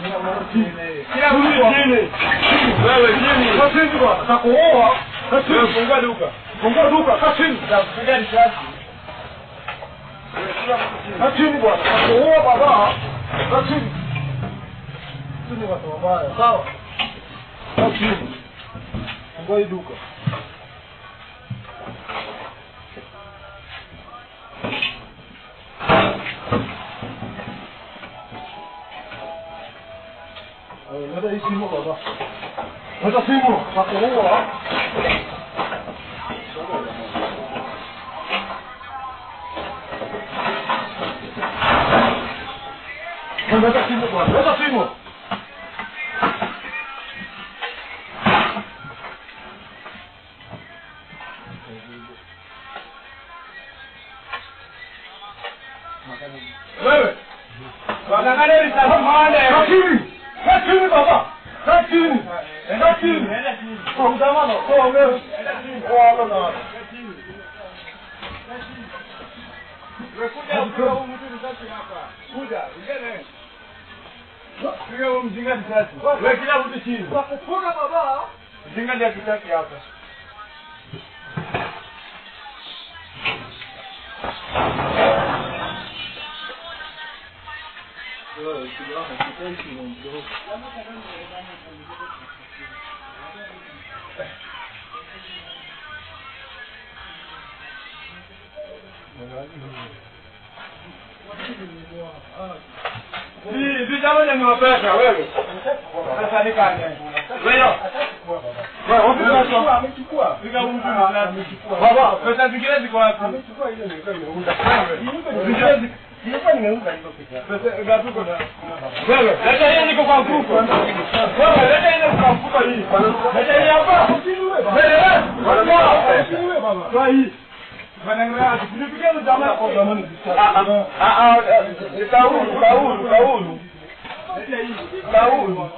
Kila mtu chini. Wewe chini. Kwa chini bwana. Takuoa. Kwa chini fungua duka. Fungua duka kwa chini. Takupiga risasi. Kwa chini bwana. Takuoa baba. Kwa chini. Chini watu wabaya. Sawa. Kwa chini. Fungua duka. Nada hii simu baba. Nada simu. Takuoa. Nada simu bwana. Nada simu. Wewe. Wanangalia risasi mande. Kakini. Kakini baba. Kakini. Kakini. Kwa mtamano. Kwa wewe. Kwa Allah. Kuja ukiwa mtu risasi hapa. Kuja. Ngene. Wewe mjinga risasi. Wewe kila mtu chini. Wakufunga baba. Mjinga ndio kitaki hapa. Vijana ni wapesa wewe. Sasa nikani. Wewe. Wewe amechukua. Piga mtu amechukua. Baba, pesa zingine ziko wapi? Amechukua ile ndio imeunda. Wewe. Nilikuwa nimeunga hizo pesa. Pesa ngapi kuna? Wewe, leta hiyo niko kwa mfuko. Wewe, leta hiyo kwa mfuko hii. Leta hiyo hapa. Wewe, baba. Kwa hii. Wanangaa, tulipigia jamaa kwa zamani. Kaulu. Leta hii. Kaulu.